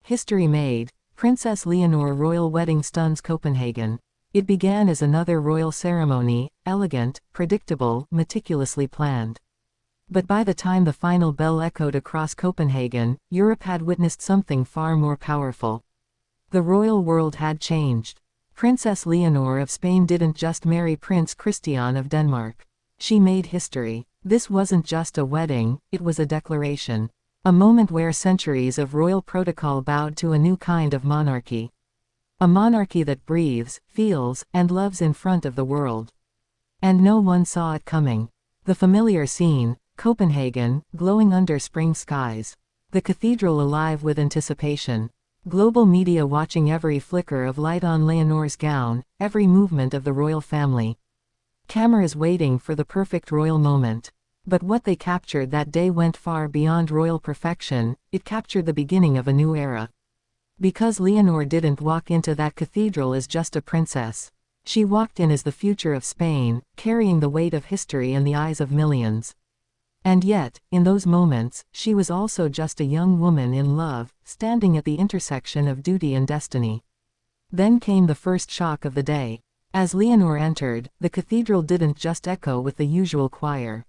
History made. Princess Leonor Royal wedding stuns Copenhagen. It began as another royal ceremony, elegant, predictable, meticulously planned. But by the time the final bell echoed across Copenhagen, Europe had witnessed something far more powerful. The royal world had changed. Princess Leonor of Spain didn't just marry Prince Christian of Denmark. She made history. This wasn't just a wedding, it was a declaration. A moment where centuries of royal protocol bowed to a new kind of monarchy. A monarchy that breathes, feels, and loves in front of the world. And no one saw it coming. The familiar scene, Copenhagen, glowing under spring skies. The cathedral alive with anticipation. Global media watching every flicker of light on Leonor's gown, every movement of the royal family. Cameras waiting for the perfect royal moment. But what they captured that day went far beyond royal perfection, it captured the beginning of a new era. Because Leonor didn't walk into that cathedral as just a princess. She walked in as the future of Spain, carrying the weight of history in the eyes of millions. And yet, in those moments, she was also just a young woman in love, standing at the intersection of duty and destiny. Then came the first shock of the day. As Leonor entered, the cathedral didn't just echo with the usual choir.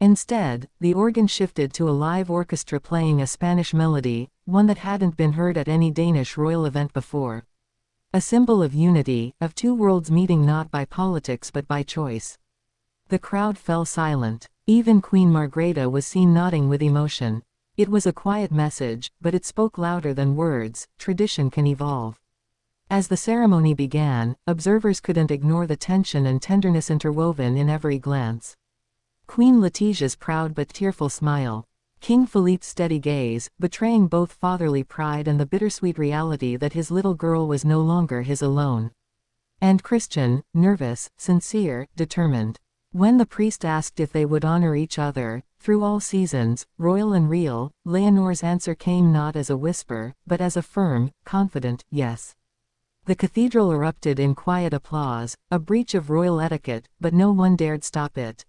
Instead, the organ shifted to a live orchestra playing a Spanish melody, one that hadn't been heard at any Danish royal event before. A symbol of unity, of two worlds meeting not by politics but by choice. The crowd fell silent. Even Queen Margrethe was seen nodding with emotion. It was a quiet message, but it spoke louder than words. Tradition can evolve. As the ceremony began, observers couldn't ignore the tension and tenderness interwoven in every glance. Queen Letitia's proud but tearful smile. King Philippe's steady gaze, betraying both fatherly pride and the bittersweet reality that his little girl was no longer his alone. And Christian, nervous, sincere, determined. When the priest asked if they would honor each other, through all seasons, royal and real, Leonor's answer came not as a whisper, but as a firm, confident yes. The cathedral erupted in quiet applause, a breach of royal etiquette, but no one dared stop it.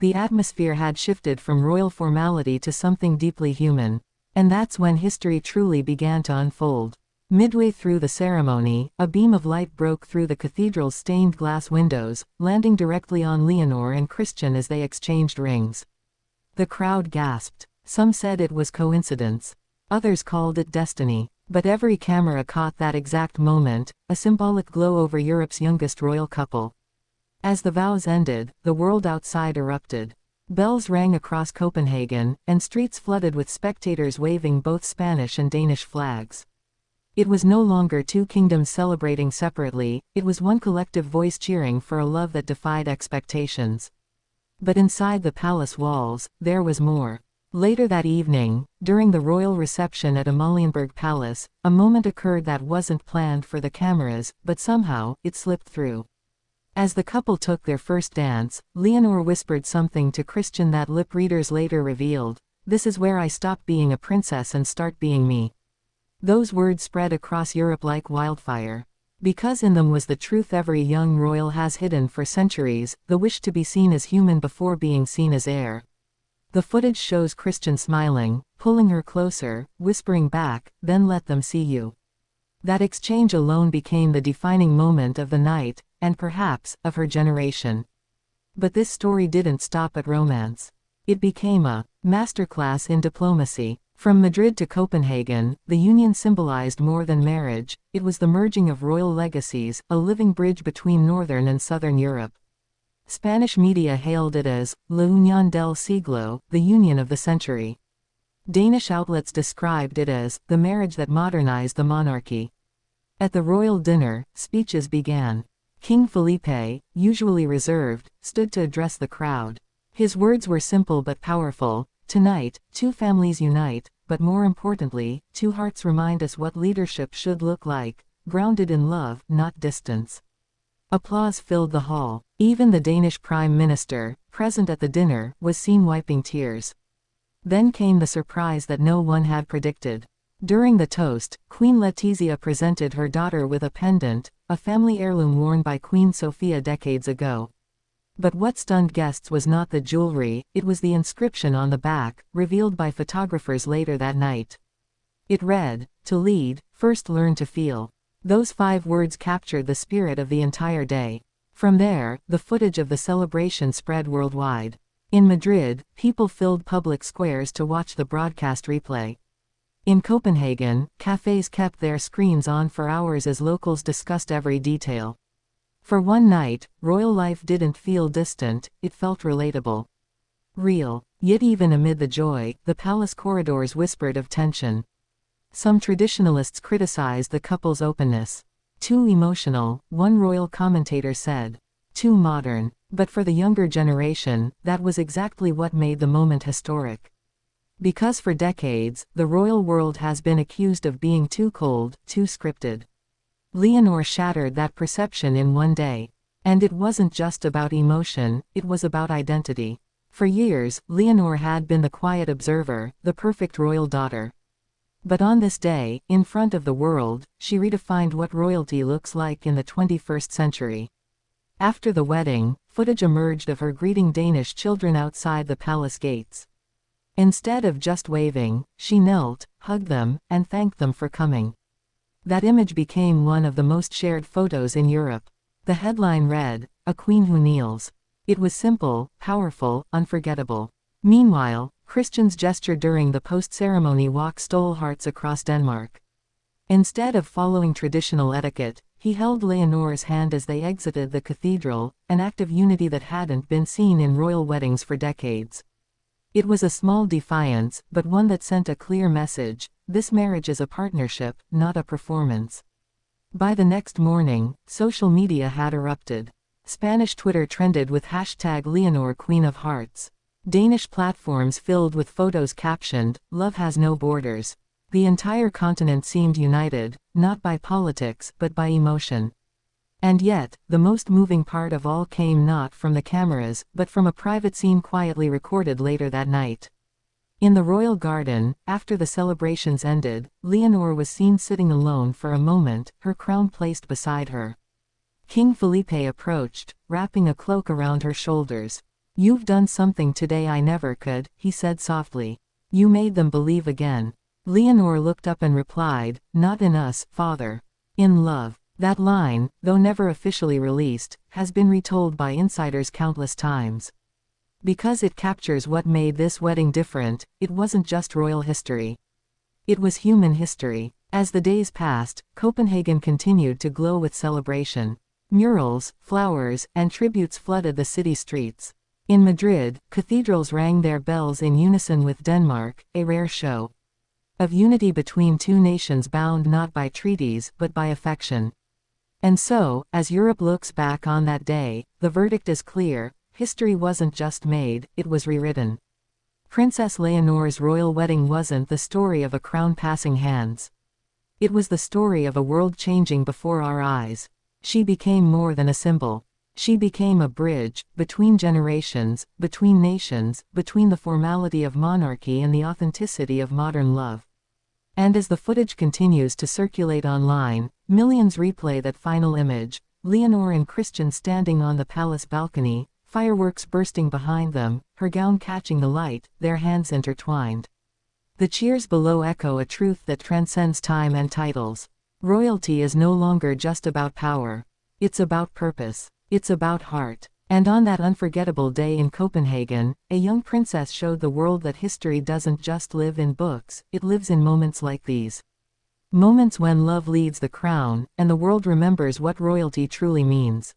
The atmosphere had shifted from royal formality to something deeply human. And that's when history truly began to unfold. Midway through the ceremony, a beam of light broke through the cathedral's stained glass windows, landing directly on Leonor and Christian as they exchanged rings. The crowd gasped. Some said it was coincidence. Others called it destiny. But every camera caught that exact moment, a symbolic glow over Europe's youngest royal couple. As the vows ended, the world outside erupted. Bells rang across Copenhagen, and streets flooded with spectators waving both Spanish and Danish flags. It was no longer two kingdoms celebrating separately, it was one collective voice cheering for a love that defied expectations. But inside the palace walls, there was more. Later that evening, during the royal reception at Amalienborg Palace, a moment occurred that wasn't planned for the cameras, but somehow, it slipped through. As the couple took their first dance, Leonor whispered something to Christian that lip readers later revealed. "This is where I stop being a princess and start being me." Those words spread across Europe like wildfire. Because in them was the truth every young royal has hidden for centuries, the wish to be seen as human before being seen as heir. The footage shows Christian smiling, pulling her closer, whispering back, "Then let them see you." That exchange alone became the defining moment of the night, and perhaps, of her generation. But this story didn't stop at romance. It became a masterclass in diplomacy. From Madrid to Copenhagen, the union symbolized more than marriage, it was the merging of royal legacies, a living bridge between northern and southern Europe. Spanish media hailed it as La Unión del Siglo, the union of the century. Danish outlets described it as the marriage that modernized the monarchy. At the royal dinner, speeches began. King Felipe, usually reserved, stood to address the crowd. His words were simple but powerful. "Tonight, two families unite, but more importantly, two hearts remind us what leadership should look like, grounded in love, not distance." Applause filled the hall. Even the Danish Prime Minister, present at the dinner, was seen wiping tears. Then came the surprise that no one had predicted. During the toast, Queen Letizia presented her daughter with a pendant, a family heirloom worn by Queen Sofia decades ago. But what stunned guests was not the jewelry, it was the inscription on the back, revealed by photographers later that night. It read, "To lead, first learn to feel." Those 5 words captured the spirit of the entire day. From there, the footage of the celebration spread worldwide. In Madrid, people filled public squares to watch the broadcast replay. In Copenhagen, cafes kept their screens on for hours as locals discussed every detail. For one night, royal life didn't feel distant, it felt relatable. Real. Yet even amid the joy, the palace corridors whispered of tension. Some traditionalists criticized the couple's openness. Too emotional, one royal commentator said. Too modern. But for the younger generation, that was exactly what made the moment historic. Because for decades, the royal world has been accused of being too cold, too scripted. Leonor shattered that perception in one day. And it wasn't just about emotion, it was about identity. For years, Leonor had been the quiet observer, the perfect royal daughter. But on this day, in front of the world, she redefined what royalty looks like in the 21st century. After the wedding, footage emerged of her greeting Danish children outside the palace gates. Instead of just waving, she knelt, hugged them, and thanked them for coming. That image became one of the most shared photos in Europe. The headline read, "A Queen Who Kneels." It was simple, powerful, unforgettable. Meanwhile, Christian's gesture during the post-ceremony walk stole hearts across Denmark. Instead of following traditional etiquette, he held Leonor's hand as they exited the cathedral, an act of unity that hadn't been seen in royal weddings for decades. It was a small defiance, but one that sent a clear message: this marriage is a partnership, not a performance. By the next morning, social media had erupted. Spanish Twitter trended with hashtag Leonor Queen of Hearts. Danish platforms filled with photos captioned, "Love has no borders." The entire continent seemed united, not by politics, but by emotion. And yet, the most moving part of all came not from the cameras, but from a private scene quietly recorded later that night. In the royal garden, after the celebrations ended, Leonor was seen sitting alone for a moment, her crown placed beside her. King Felipe approached, wrapping a cloak around her shoulders. "You've done something today I never could," he said softly. "You made them believe again." Leonor looked up and replied, "Not in us, Father. In love." That line, though never officially released, has been retold by insiders countless times. Because it captures what made this wedding different, it wasn't just royal history. It was human history. As the days passed, Copenhagen continued to glow with celebration. Murals, flowers, and tributes flooded the city streets. In Madrid, cathedrals rang their bells in unison with Denmark, a rare show of unity between two nations bound not by treaties but by affection. And so, as Europe looks back on that day, the verdict is clear: history wasn't just made, it was rewritten. Princess Leonor's royal wedding wasn't the story of a crown passing hands. It was the story of a world changing before our eyes. She became more than a symbol. She became a bridge, between generations, between nations, between the formality of monarchy and the authenticity of modern love. And as the footage continues to circulate online, millions replay that final image: Leonor and Christian standing on the palace balcony, fireworks bursting behind them, her gown catching the light, their hands intertwined. The cheers below echo a truth that transcends time and titles. Royalty is no longer just about power. It's about purpose. It's about heart. And on that unforgettable day in Copenhagen, a young princess showed the world that history doesn't just live in books, it lives in moments like these. Moments when love leads the crown, and the world remembers what royalty truly means.